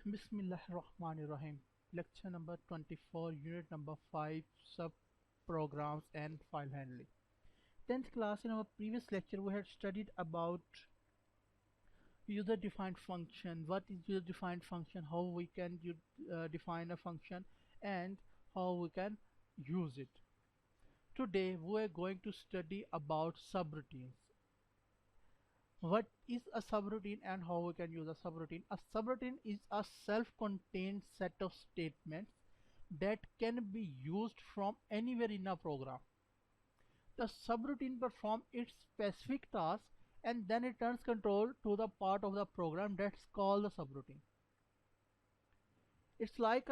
Bismillahirrahmanirrahim. Lecture number 24, unit number 5, sub programs and file handling. 10th class, in our previous lecture we had studied about user defined function. What is user defined function, how we can define a function, and how we can use it. Today we are going to study about subroutines. What is a subroutine and how we can use a subroutine? A subroutine is a self-contained set of statements that can be used from anywhere in a program. The subroutine performs its specific task and then returns control to the part of the program that's called the subroutine. It's like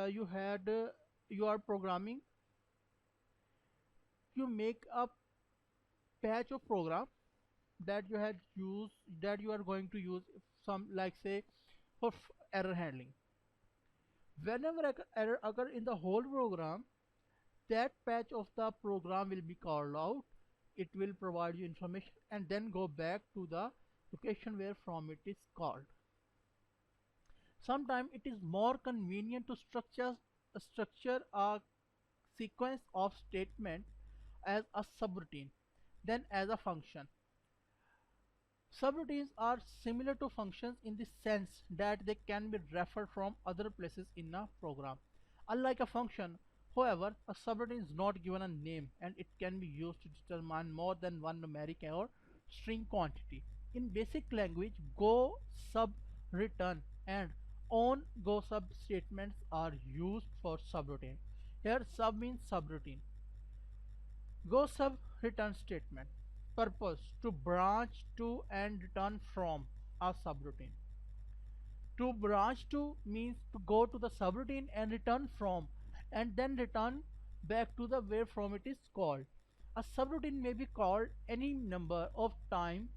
you are programming, you make a patch of program that you are going to use, some like say for error handling. Whenever error occur in the whole program, that patch of the program will be called out. It will provide you information and then go back to the location where from it is called. Sometimes it is more convenient to structure a sequence of statement as a subroutine than as a function. Subroutines are similar to functions in the sense that they can be referred from other places in a program. Unlike a function, however, a subroutine is not given a name and it can be used to determine more than one numeric or string quantity. In basic language, go sub return and on go sub statements are used for subroutine. Here sub means subroutine. Go sub return statement. Purpose to branch to and return from a subroutine. To branch to means to go to the subroutine and return from and then return back to the where from it is called. A subroutine may be called any number of time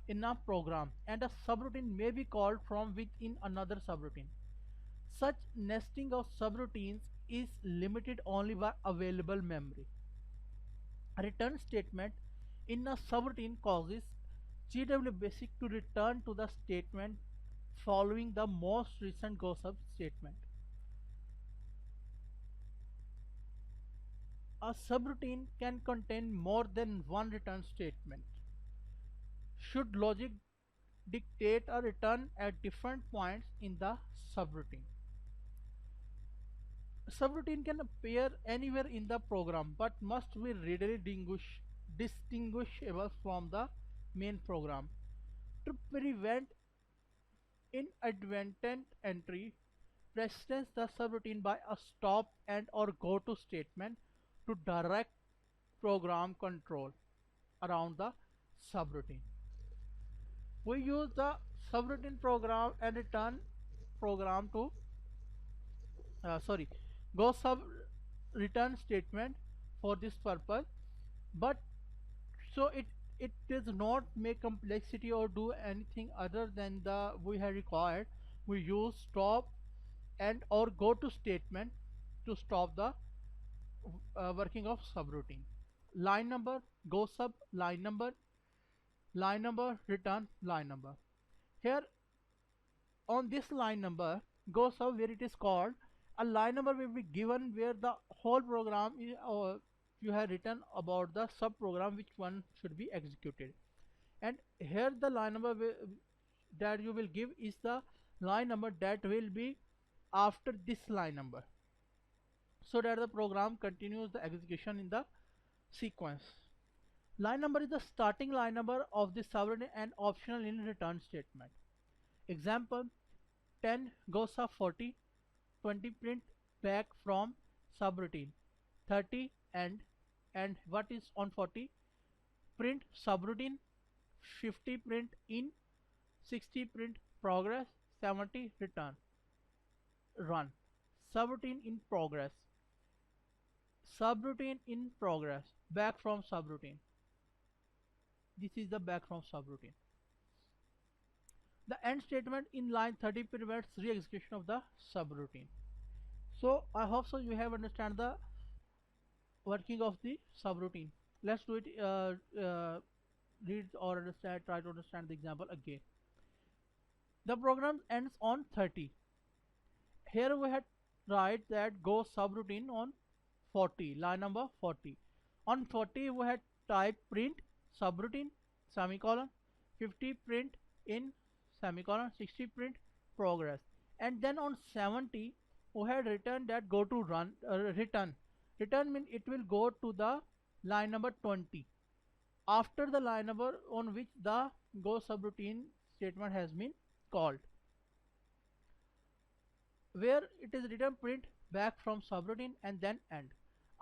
in a program and a subroutine may be called from within another subroutine. Such nesting of subroutines is limited only by available memory. A return statement in a subroutine causes GWBasic to return to the statement following the most recent goSub statement. A subroutine can contain more than one return statement. Should logic dictate a return at different points in the subroutine? A subroutine can appear anywhere in the program but must be readily distinguishable from the main program. To prevent inadvertent entry, precedence the subroutine by a stop and or go to statement to direct program control around the subroutine. We use the subroutine program and return program to sorry go sub return statement for this purpose, but so it does not make complexity or do anything other than the we have required. We use stop and or go to statement to stop the working of subroutine. Line number, go sub, line number, return line number. Here on this line number, go sub, where it is called, a line number will be given where the whole program is, or you have written about the sub program which one should be executed. And here the line number that you will give is the line number that will be after this line number, so that the program continues the execution in the sequence. Line number is the starting line number of the subroutine and optional in return statement. Example: 10 goes up 40, 20 print back from subroutine, 30 and what is on 40, print subroutine, 50 print in, 60 print progress, 70 return. Run. Subroutine in progress. Subroutine in progress. Back from subroutine. This is the back from subroutine. The end statement in line 30 prevents re-execution of the subroutine. So I hope so you have understand the working of the subroutine. Let's do it. Read or understand. Try to understand the example again. The program ends on 30. Here we had write that go subroutine on 40, line number 40. On 40 we had type print subroutine semicolon, 50 print in semicolon, 60 print progress, and then on 70 we had written that go to run return mean it will go to the line number 20 after the line number on which the go subroutine statement has been called, where it is written print back from subroutine and then end.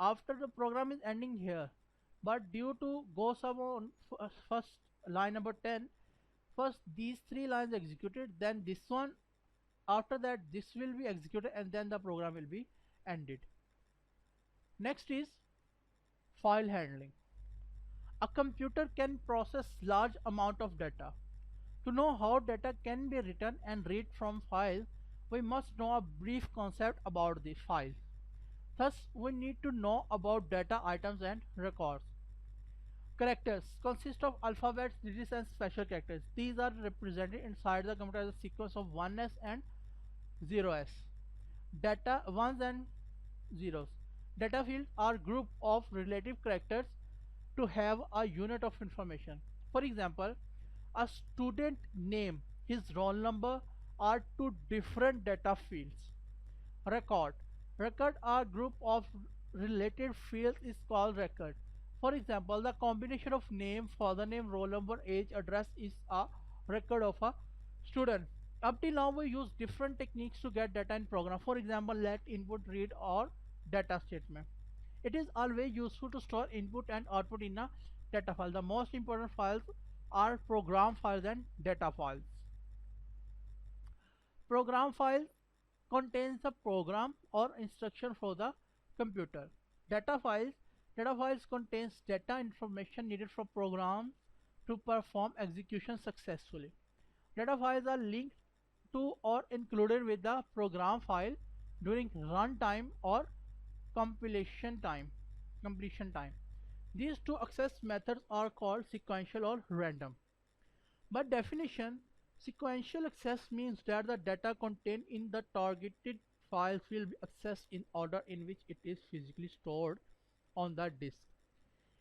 After the program is ending here, but due to go sub on first line number 10, first these three lines executed, then this one, after that this will be executed and then the program will be ended. Next is file handling. A computer can process large amount of data. To know how data can be written and read from files, we must know a brief concept about the file. Thus, we need to know about data items and records. Characters consist of alphabets, digits and special characters. These are represented inside the computer as a sequence of 1s and 0s. Data 1s and 0s. Data fields are group of relative characters to have a unit of information. For example, a student name, his roll number are two different data fields. Record. Record are group of related fields is called record. For example, the combination of name, father name, roll number, age, address is a record of a student. Up till now, we use different techniques to get data in program. For example, let input, read, or data statement. It is always useful to store input and output in a data file. The most important files are program files and data files. Program file contains the program or instruction for the computer. Data files Data files contains data information needed for programs to perform execution successfully. Data files are linked to or included with the program file during runtime or completion time. Completion time. These two access methods are called sequential or random. By definition, sequential access means that the data contained in the targeted files will be accessed in order in which it is physically stored on the disk.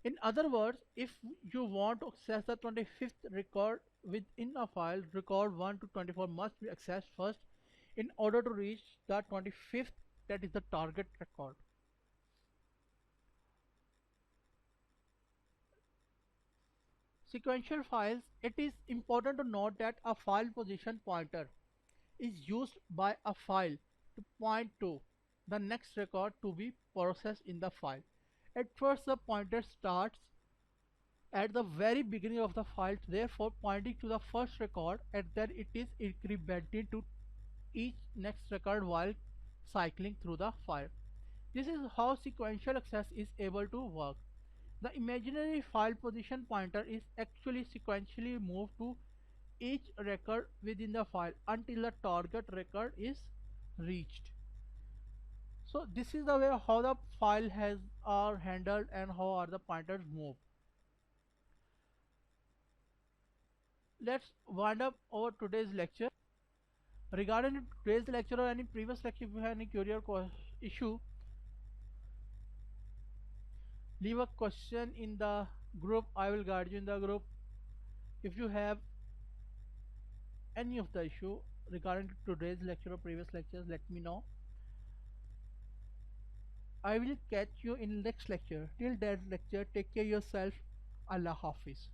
In other words, if you want to access the 25th record within a file, record 1 to 24 must be accessed first in order to reach the 25th, that is the target record. Sequential files, it is important to note that a file position pointer is used by a file to point to the next record to be processed in the file. At first, the pointer starts at the very beginning of the file, therefore pointing to the first record, and then it is incremented to each next record while cycling through the file. This is how sequential access is able to work. The imaginary file position pointer is actually sequentially moved to each record within the file until the target record is reached. So this is the way how the file has are handled and how are the pointers moved. Let's wind up our today's lecture. Regarding today's lecture or any previous lecture, if you have any curious issue, leave a question in the group. I will guide you in the group. If you have any of the issue regarding today's lecture or previous lectures, let me know. I will catch you in next lecture. Till that lecture, take care yourself. Allah Hafiz.